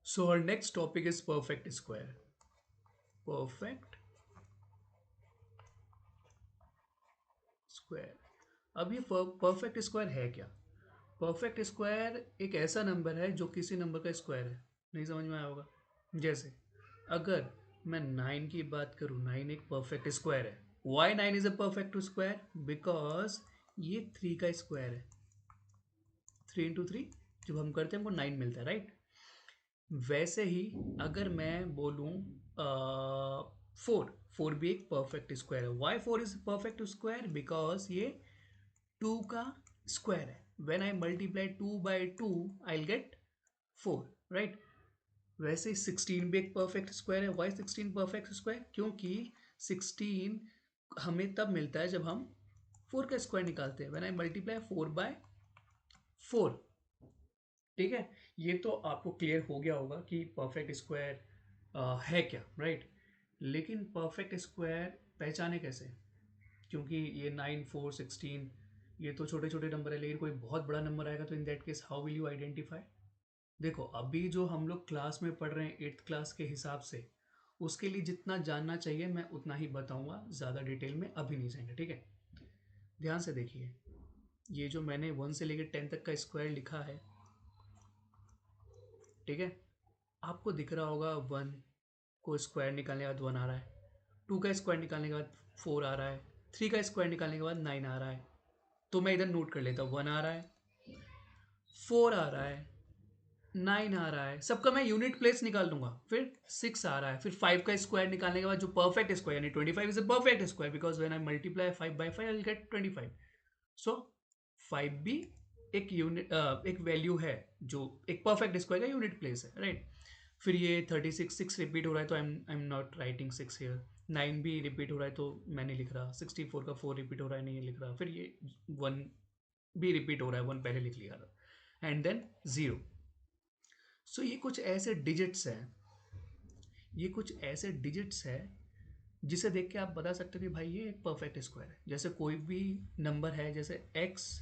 So our next topic is perfect square. Perfect square. अब ये perfect square है क्या? परफेक्ट स्क्वायर एक ऐसा नंबर है जो किसी नंबर का स्क्वायर है. नहीं समझ में आया होगा. जैसे अगर मैं 9 की बात करूँ, 9 एक परफेक्ट स्क्वायर है. Why 9 is a perfect square? Because ये 3 का स्क्वायर है. 3 into 3 जब हम करते हैं हमको 9 मिलता है, राइट? वैसे ही अगर मैं बोलूँ 4, 4 भी एक परफेक्ट स्क्वायर है. Why 4 is perfect square? Because ये 2 का स्क्वायर है. When I multiply 2 by 2 I get 4, right? वैसे 16 भी एक परफेक्ट स्क्वायर है. Why 16 perfect square? क्योंकि 16 हमें तब मिलता है जब हम 4 का स्क्वायर निकालते हैं. When I multiply 4 by 4. ठीक है, ये तो आपको क्लियर हो गया होगा कि परफेक्ट स्क्वायर है क्या, राइट? लेकिन परफेक्ट स्क्वायर पहचाने कैसे? क्योंकि ये 9, 4, 16 ये तो छोटे छोटे नंबर है, लेकिन कोई बहुत बड़ा नंबर आएगा तो in that case how will you identify? देखो, अभी जो हम लोग क्लास में पढ़ रहे हैं 8th क्लास के हिसाब से, उसके लिए जितना जानना चाहिए मैं उतना ही बताऊंगा, ज़्यादा डिटेल में अभी नहीं जाएंगे. ठीक है, ध्यान से देखिए. ये जो मैंने 1 से लेकर 10 तक का स्क्वायर लिखा है, ठीक है, आपको दिख रहा होगा 1 को स्क्वायर निकालने के बाद 1 आ रहा है, 2 का स्क्वायर निकालने के बाद 4 आ रहा है, 3 का स्क्वायर निकालने के बाद 9 आ रहा है. तो मैं इधर नोट कर लेता हूँ. 1 आ रहा है, 4 आ रहा है, 9 आ रहा है, सबका मैं यूनिट प्लेस निकाल दूंगा. फिर 6 आ रहा है, फिर 5 का स्क्वायर निकालने के बाद जो परफेक्ट स्क्वायर यानी 25 is a perfect square because when I multiply 5 by 5 I will get 25. सो 5 भी एक यूनिट एक वैल्यू है जो एक परफेक्ट स्क्वायर का यूनिट प्लेस है, राइट? फिर ये 36 6 रिपीट हो रहा है तो आई एम नॉट राइटिंग 6 हियर. 9 भी रिपीट हो रहा है तो मैं नहीं लिख रहा. 64 का 4 रिपीट हो रहा है, नहीं लिख रहा. फिर ये 1 भी रिपीट हो रहा है, 1 पहले लिख लिया था. And then 0. सो ये कुछ ऐसे डिजिट्स हैं, ये कुछ ऐसे डिजिट्स है जिसे देख के आप बता सकते हो कि भाई ये एक परफेक्ट स्क्वायर है. जैसे कोई भी नंबर है, जैसे एक्स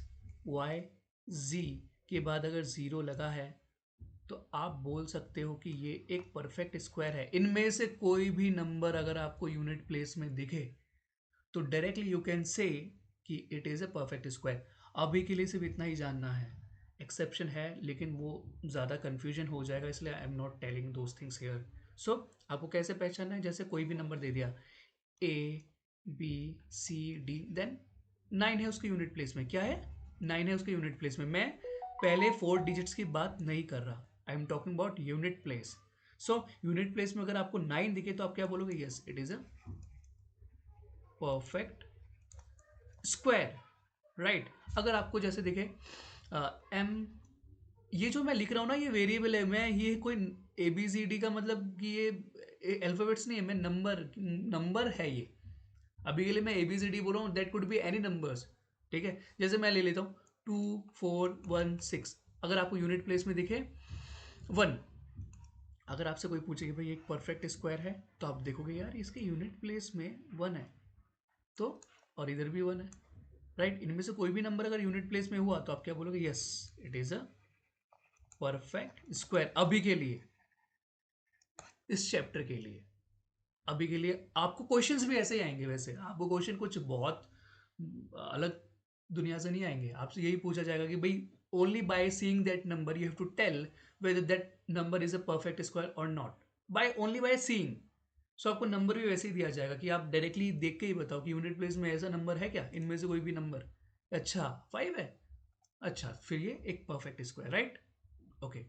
वाई जी के बाद अगर ज़ीरो लगा है तो आप बोल सकते हो कि ये एक परफेक्ट स्क्वायर है. इनमें से कोई भी नंबर अगर आपको यूनिट प्लेस में दिखे तो डायरेक्टली यू कैन से कि it is a perfect square. अभी के लिए सिर्फ इतना ही जानना है. एक्सेप्शन है लेकिन वो ज़्यादा कन्फ्यूजन हो जाएगा, इसलिए I am not telling those things here. So आपको कैसे पहचानना है? जैसे कोई भी नंबर दे दिया A B C D, then 9 है उसके यूनिट प्लेस में. क्या है? 9 है उसके यूनिट प्लेस में. मैं पहले 4 डिजिट्स की बात नहीं कर रहा, I am talking about unit place. So unit place में अगर आपको 9 दिखे तो आप क्या बोलोगे? Yes, it is a perfect square, right? अगर आपको जैसे दिखे एम, ये जो मैं लिख रहा हूँ ना ये वेरिएबल है. मैं ये कोई ए बी सी डी का मतलब कि ये अल्फ़ाबेट्स नहीं है, मैं नंबर नंबर है ये. अभी के लिए मैं ए बी सी डी बोल रहा हूँ, that could be any numbers. ठीक है, जैसे मैं ले लेता हूँ 2 4 1 6. अगर आपको यूनिट प्लेस में दिखे 1, अगर आपसे कोई पूछे कि भाई एक परफेक्ट स्क्वायर है तो आप देखोगे यार इसके यूनिट प्लेस में 1 है, तो और इधर भी 1 है, राइट? इनमें से कोई भी नंबर अगर यूनिट प्लेस में हुआ तो आप क्या बोलोगे? Yes, it is a perfect square. अभी के लिए, इस चैप्टर के लिए, अभी के लिए आपको क्वेश्चंस भी ऐसे ही आएंगे. वैसे आपको क्वेश्चन कुछ बहुत अलग दुनिया से नहीं आएंगे. आपसे यही पूछा जाएगा कि भाई only by seeing that number you have to tell whether that number is a perfect square और not. By only by seeing. So आपको नंबर भी वैसे ही दिया जाएगा कि आप डायरेक्टली देख के ही बताओ कि यूनिट प्लेस में ऐसा नंबर है क्या, इनमें से कोई भी नंबर. अच्छा 5 है, अच्छा फिर ये एक परफेक्ट स्क्वायर, राइट? ओके.